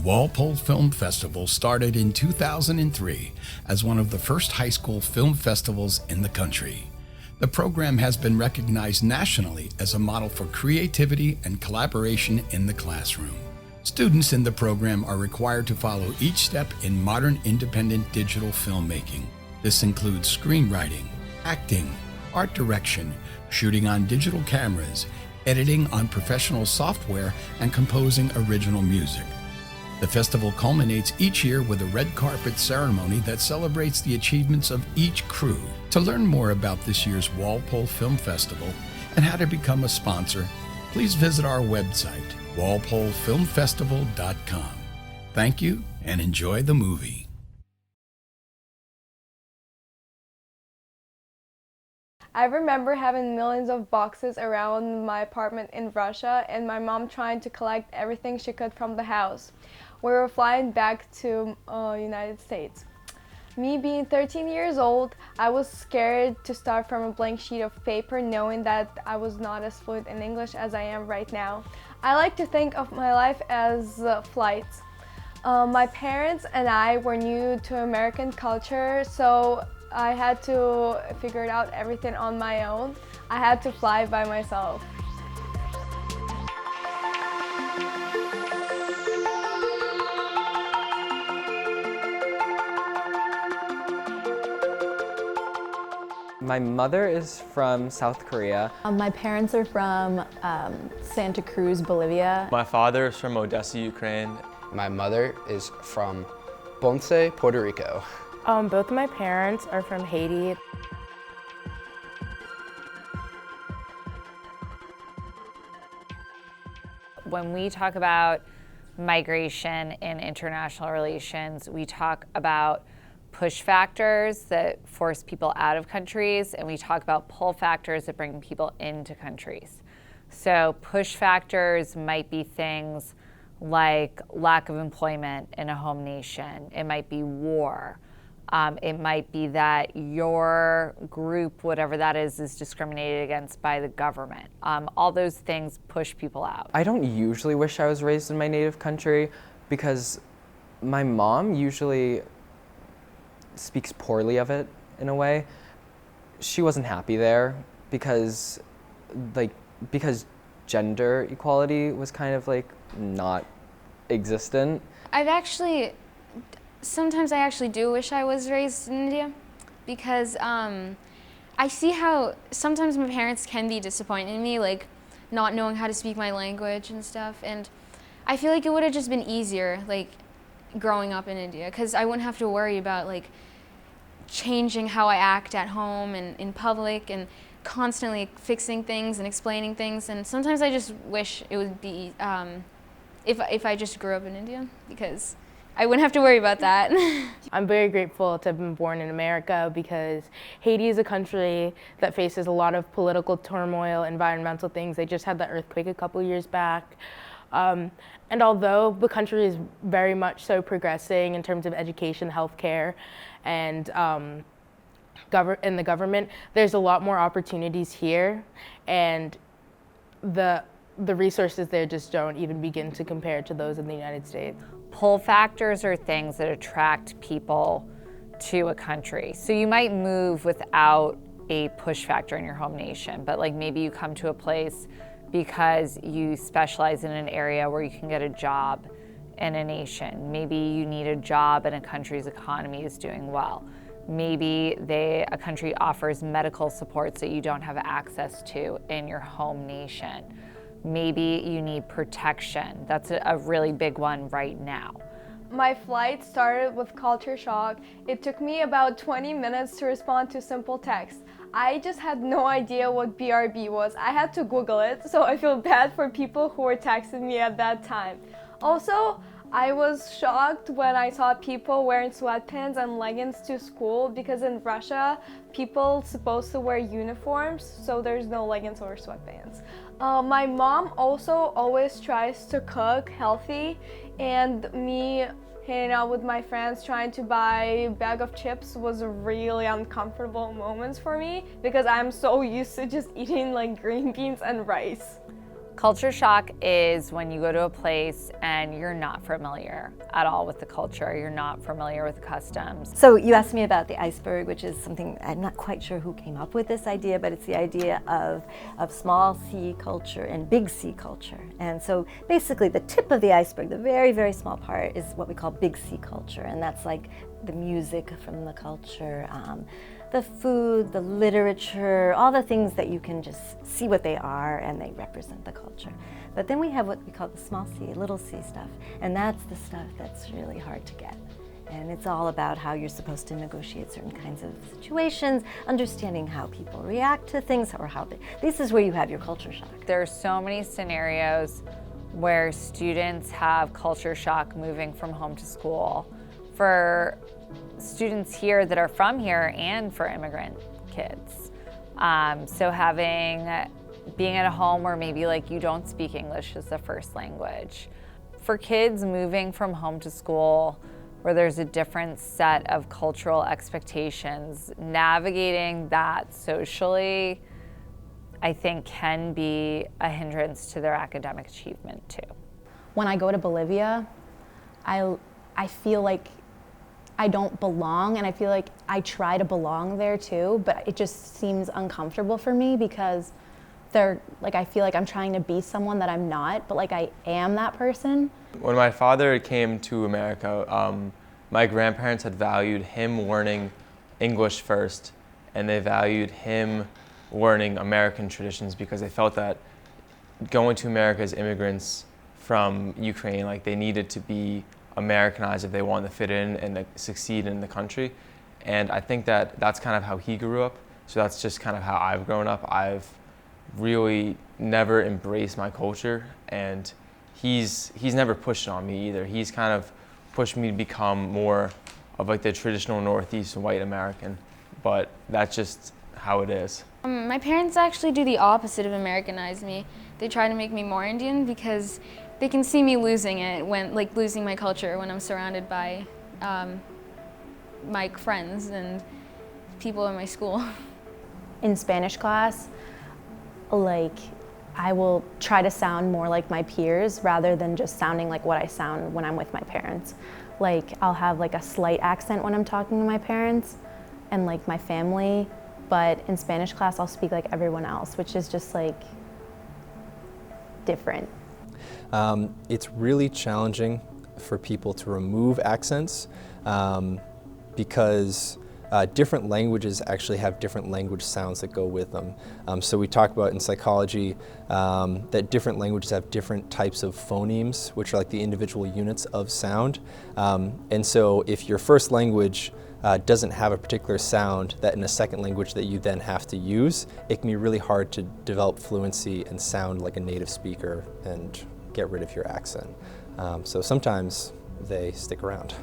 Walpole Film Festival started in 2003 as one of the first high school film festivals in the country. The program has been recognized nationally as a model for creativity and collaboration in the classroom. Students in the program are required to follow each step in modern independent digital filmmaking. This includes screenwriting, acting, art direction, shooting on digital cameras, editing on professional software, and composing original music. The festival culminates each year with a red carpet ceremony that celebrates the achievements of each crew. To learn more about this year's Walpole Film Festival and how to become a sponsor, please visit our website, walpolefilmfestival.com. Thank you and enjoy the movie. I remember having millions of boxes around my apartment in Russia and my mom trying to collect everything she could from the house. We were flying back to United States. Me being 13 years old, I was scared to start from a blank sheet of paper, knowing that I was not as fluent in English as I am right now. I like to think of my life as flights. My parents and I were new to American culture, so I had to figure out everything on my own. I had to fly by myself. My mother is from South Korea. My parents are from Santa Cruz, Bolivia. My father is from Odessa, Ukraine. My mother is from Ponce, Puerto Rico. Both of my parents are from Haiti. When we talk about migration in international relations, we talk about push factors that force people out of countries, and we talk about pull factors that bring people into countries. So push factors might be things like lack of employment in a home nation. It might be war. It might be that your group, whatever that is discriminated against by the government. All those things push people out. I don't usually wish I was raised in my native country because my mom usually speaks poorly of it in a way. She wasn't happy there because gender equality was kind of like not existent. Sometimes I actually do wish I was raised in India because I see how sometimes my parents can be disappointed in me, like not knowing how to speak my language and stuff. And I feel like it would have just been easier, like growing up in India, because I wouldn't have to worry about like changing how I act at home and in public and constantly fixing things and explaining things. And sometimes I just wish it would be if I just grew up in India, because I wouldn't have to worry about that. I'm very grateful to have been born in America because Haiti is a country that faces a lot of political turmoil, environmental things. They just had the earthquake a couple years back. And although the country is very much so progressing in terms of education, healthcare, and in the government, there's a lot more opportunities here, and the resources there just don't even begin to compare to those in the United States. Pull factors are things that attract people to a country. So you might move without a push factor in your home nation, but like maybe you come to a place because you specialize in an area where you can get a job in a nation. Maybe you need a job and a country's economy is doing well. Maybe a country offers medical supports that you don't have access to in your home nation. Maybe you need protection. That's a really big one right now. My flight started with culture shock. It took me about 20 minutes to respond to simple text. I just had no idea what BRB was. I had to Google it, so I feel bad for people who were texting me at that time. Also, I was shocked when I saw people wearing sweatpants and leggings to school, because in Russia, people supposed to wear uniforms, so there's no leggings or sweatpants. My mom also always tries to cook healthy, and me hanging out with my friends trying to buy a bag of chips was a really uncomfortable moments for me because I'm so used to just eating like green beans and rice. Culture shock is when you go to a place and you're not familiar at all with the culture, you're not familiar with the customs. So you asked me about the iceberg, which is something I'm not quite sure who came up with this idea, but it's the idea of small C culture and big C culture. And so basically the tip of the iceberg, the very, very small part, is what we call big C culture. And that's like the music from the culture, the food, the literature, all the things that you can just see what they are and they represent the culture. But then we have what we call the small c, little c stuff, and that's the stuff that's really hard to get. And it's all about how you're supposed to negotiate certain kinds of situations, understanding how people react to things, or how this is where you have your culture shock. There are so many scenarios where students have culture shock moving from home to school. For students here that are from here and for immigrant kids. So being at a home where maybe like you don't speak English as the first language. For kids moving from home to school where there's a different set of cultural expectations, navigating that socially, I think can be a hindrance to their academic achievement too. When I go to Bolivia, I feel like I don't belong, and I feel like I try to belong there too, but it just seems uncomfortable for me because I feel like I'm trying to be someone that I'm not, but like I am that person. When my father came to America, my grandparents had valued him learning English first, and they valued him learning American traditions because they felt that going to America as immigrants from Ukraine, like they needed to be Americanized if they wanted to fit in and succeed in the country. And I think that that's kind of how he grew up. So that's just kind of how I've grown up. I've really never embraced my culture, and he's never pushed it on me either. He's kind of pushed me to become more of like the traditional Northeast white American, but that's just how it is. My parents actually do the opposite of Americanize me. They try to make me more Indian because they can see me losing it losing my culture when I'm surrounded by my friends and people in my school. In Spanish class, I will try to sound more like my peers rather than just sounding like what I sound when I'm with my parents. I'll have a slight accent when I'm talking to my parents and my family, but in Spanish class I'll speak like everyone else, which is just different. It's really challenging for people to remove accents because different languages actually have different language sounds that go with them. So we talk about in psychology that different languages have different types of phonemes, which are like the individual units of sound. And so if your first language doesn't have a particular sound that in a second language that you then have to use, it can be really hard to develop fluency and sound like a native speaker and get rid of your accent. So sometimes they stick around.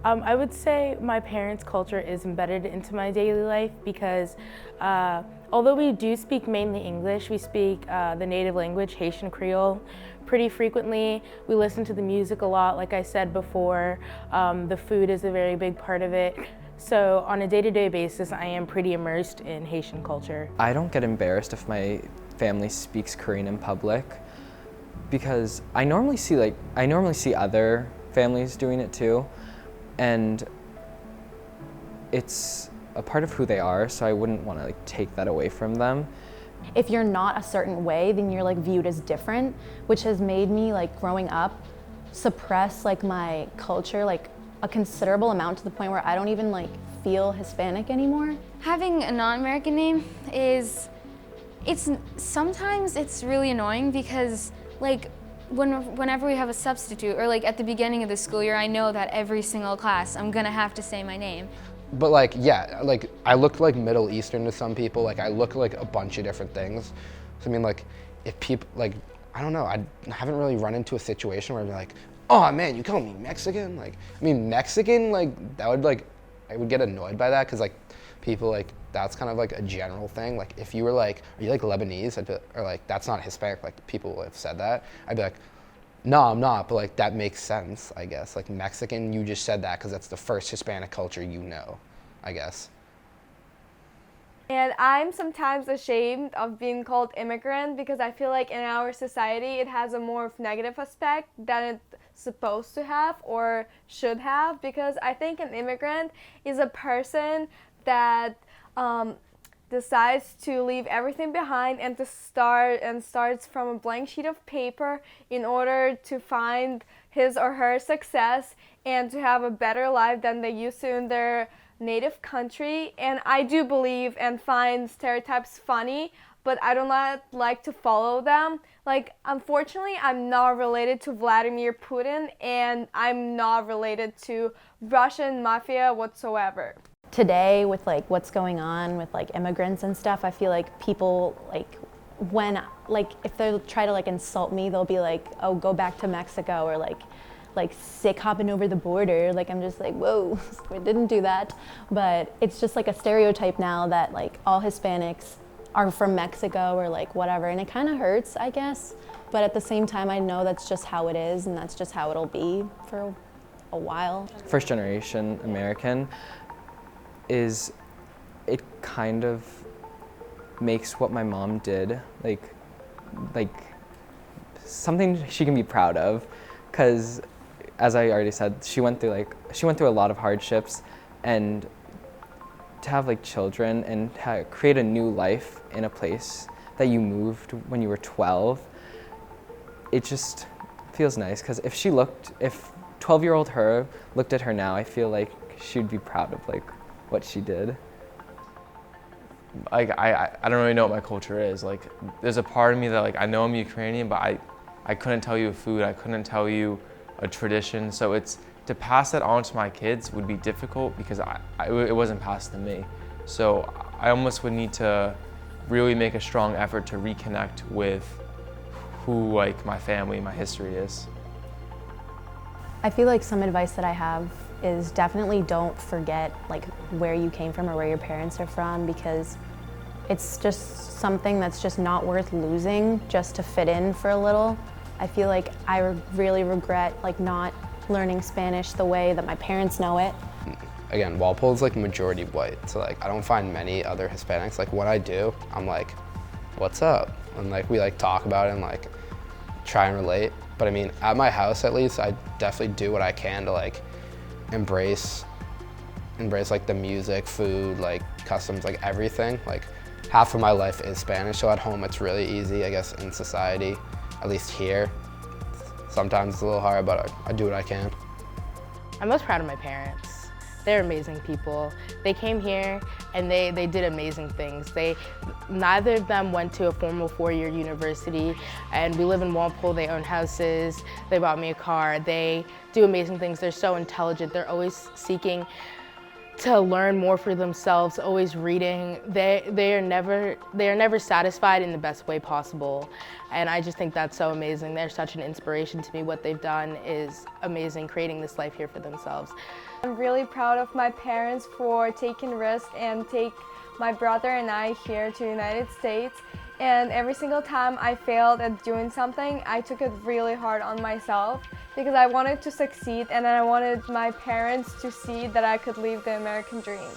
I would say my parents' culture is embedded into my daily life because although we do speak mainly English, we speak the native language, Haitian Creole, pretty frequently. We listen to the music a lot, like I said before. The food is a very big part of it. So on a day-to-day basis, I am pretty immersed in Haitian culture. I don't get embarrassed if my family speaks Korean in public because I normally see other families doing it too. And it's a part of who they are, so I wouldn't want to take that away from them. If you're not a certain way, then you're viewed as different, which has made me growing up suppress my culture a considerable amount to the point where I don't even feel Hispanic anymore. Having a non-American name sometimes it's really annoying because whenever we have a substitute or at the beginning of the school year, I know that every single class I'm gonna have to say my name. But I look Middle Eastern to some people. I look a bunch of different things. So I mean, if people I don't know, I haven't really run into a situation where I'm oh man, you call me Mexican? Mexican, that would I would get annoyed by that because people that's kind of a general thing. If you were are you Lebanese? I'd be, or that's not Hispanic. People have said that. I'd be no, I'm not. But that makes sense, I guess. Mexican, you just said that because that's the first Hispanic culture you know, I guess. And I'm sometimes ashamed of being called immigrant because I feel like in our society it has a more negative aspect than it's supposed to have or should have, because I think an immigrant is a person that decides to leave everything behind and starts from a blank sheet of paper in order to find his or her success and to have a better life than they used to in their native country. And I do believe and find stereotypes funny, but I do not like to follow them. Like, unfortunately, I'm not related to Vladimir Putin, and I'm not related to Russian mafia whatsoever. Today, with like what's going on with like immigrants and stuff, I feel like people when if they try to insult me, they'll be like, oh, go back to Mexico, or like sick hopping over the border. Like, I'm just like, whoa, we didn't do that. But it's just like a stereotype now that like all Hispanics are from Mexico or like whatever, and it kind of hurts, I guess. But at the same time, I know that's just how it is, and that's just how it'll be for a while. First generation American it kind of makes what my mom did like something she can be proud of, because as I already said, she went through a lot of hardships, and to have like children and create a new life in a place that you moved when you were 12, it just feels nice. Because if 12-year-old her looked at her now, I feel like she'd be proud of like what she did. Like I don't really know what my culture is. Like, there's a part of me that like I know I'm Ukrainian, but I couldn't tell you a food, I couldn't tell you a tradition. So to pass that on to my kids would be difficult because it wasn't passed to me. So I almost would need to really make a strong effort to reconnect with who like my family, my history is. I feel like some advice that I have is definitely don't forget like where you came from or where your parents are from, because it's just something that's just not worth losing just to fit in for a little. I feel like I really regret like not learning Spanish the way that my parents know it. Again, Walpole's like majority white, so like I don't find many other Hispanics. Like when I do, I'm like, what's up? And like we like talk about it and like try and relate. But I mean, at my house at least, I definitely do what I can to like embrace like the music, food, like customs, like everything. Like half of my life is Spanish, so at home it's really easy, I guess, in society, at least here. Sometimes it's a little hard, but I do what I can. I'm most proud of my parents. They're amazing people. They came here and they did amazing things. Neither of them went to a formal 4-year university, and we live in Walpole. They own houses. They bought me a car. They do amazing things. They're so intelligent. They're always seeking to learn more for themselves, always reading. They are never satisfied in the best way possible. And I just think that's so amazing. They're such an inspiration to me. What they've done is amazing, creating this life here for themselves. I'm really proud of my parents for taking risks and take my brother and I here to the United States. And every single time I failed at doing something, I took it really hard on myself because I wanted to succeed, and I wanted my parents to see that I could live the American dream.